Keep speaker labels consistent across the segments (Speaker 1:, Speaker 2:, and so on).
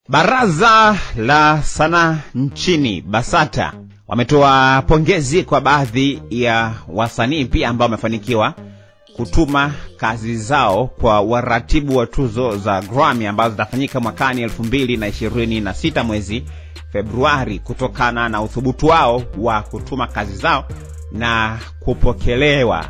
Speaker 1: Baraza la Sanaa nchini BASATA wametoa pongezi kwa baadhi ya wasanii pia ambao wamefanikiwa kutuma kazi zao kwa waratibu wa tuzo za Grammy ambazo zitafanyika mwakani 2026 mwezi Februari, kutokana na uthubutu wao wa kutuma kazi zao na kupokelewa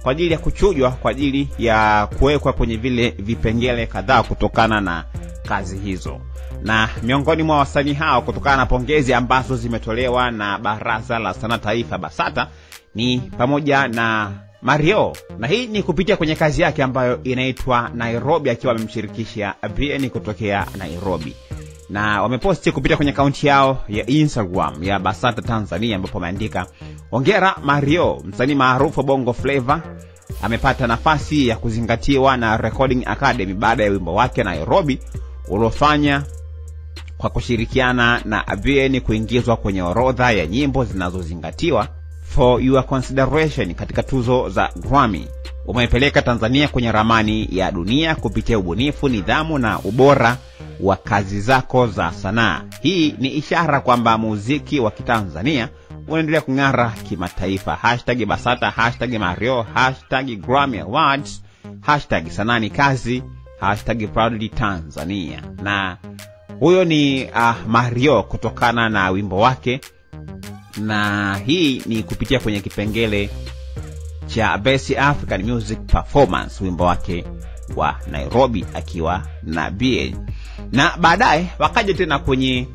Speaker 1: kwa ajili ya kuchujwa, kwa ajili ya kuwekwa kwenye vile vipengele kadhaa kutokana na kazi hizo. Na miongoni mwa wasanii hao, kutokana na pongezi ambazo zimetolewa na Baraza la Sanaa Taifa BASATA, ni pamoja na Mario, na hii ni kupitia kwenye kazi yake ambayo inaitwa Nairobi, akiwa amemshirikisha BN kutokea Nairobi. Na wameposti kupitia kwenye akaunti yao ya Instagram ya BASATA Tanzania, ambapo wameandika: "Hongera Mario, msanii maarufu Bongo Flava amepata nafasi ya kuzingatiwa na Recording Academy baada ya wimbo wake Nairobi uliofanya kwa kushirikiana na BN kuingizwa kwenye orodha ya nyimbo zinazozingatiwa for your consideration katika tuzo za Grammy. Umepeleka Tanzania kwenye ramani ya dunia kupitia ubunifu, nidhamu na ubora wa kazi zako za sanaa. Hii ni ishara kwamba muziki wa Kitanzania unaendelea kung'ara kimataifa. #BASATA, #Mario, #Grammy Awards, #sanaa ni kazi, #proudly Tanzania." Na huyo ni Mario kutokana na wimbo wake, na hii ni kupitia kwenye kipengele cha Best African Music Performance, wimbo wake wa Nairobi akiwa na BN. Na baadaye wakaja tena kwenye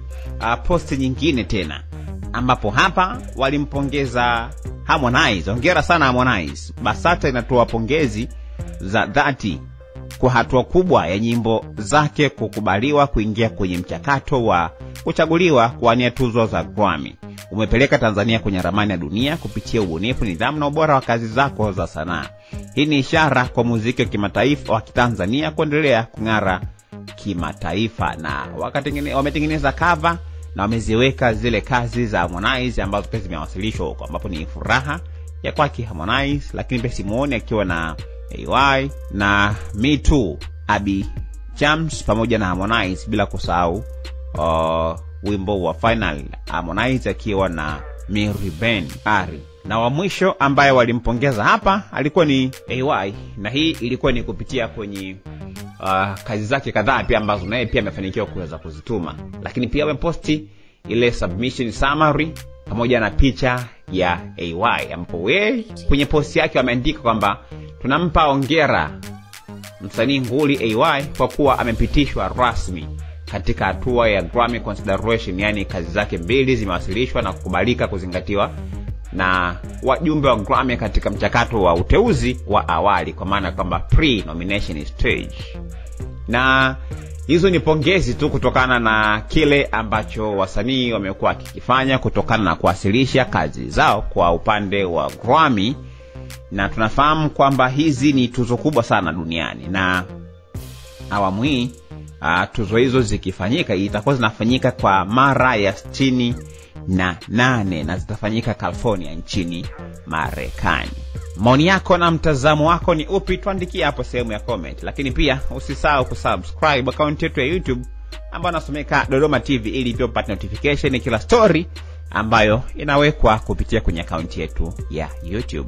Speaker 1: posti nyingine tena, ambapo hapa walimpongeza Harmonize. Hongera sana Harmonize. BASATA inatoa pongezi za dhati kwa hatua kubwa ya nyimbo zake kukubaliwa kuingia kwenye mchakato wa kuchaguliwa kuwania tuzo za Grammy. Umepeleka Tanzania kwenye ramani ya dunia kupitia ubunifu, nidhamu na ubora wa kazi zako za sanaa. Hii ni ishara kwa muziki wa kimataifa wa Kitanzania kuendelea kung'ara kimataifa. Na wametengeneza cover na wameziweka zile kazi za Harmonize ambazo pia zimewasilishwa huko, ambapo ni furaha ya kwake Harmonize, lakini pia simuone akiwa na AY na Me Too, Abi Chams pamoja na Harmonize, bila kusahau wimbo wa Final Harmonize akiwa na Mary Ben Ari. Na wa mwisho ambaye walimpongeza hapa alikuwa ni AY, na hii ilikuwa ni kupitia kwenye kazi zake kadhaa pia ambazo naye pia amefanikiwa kuweza kuzituma. Lakini pia wameposti ile submission summary pamoja na picha ya AY, ambapo kwenye posti yake wameandika kwamba tunampa hongera msanii nguli AY kwa kuwa amepitishwa rasmi katika hatua ya Grammy consideration, yani kazi zake mbili zimewasilishwa na kukubalika kuzingatiwa na wajumbe wa Grammy katika mchakato wa uteuzi wa awali, kwa maana kwamba pre-nomination stage. Na hizo ni pongezi tu kutokana na kile ambacho wasanii wamekuwa wakifanya kutokana na kuwasilisha kazi zao kwa upande wa Grammy. Na tunafahamu kwamba hizi ni tuzo kubwa sana duniani, na awamu hii tuzo hizo zikifanyika itakuwa zinafanyika kwa mara ya 68 na zitafanyika California nchini Marekani. Maoni yako na mtazamo wako ni upi? Tuandikie hapo sehemu ya comment. Lakini pia usisahau kusubscribe account yetu ya YouTube ambayo inasomeka Dodoma TV, ili pia upate notification kila story ambayo inawekwa kupitia kwenye account yetu ya YouTube.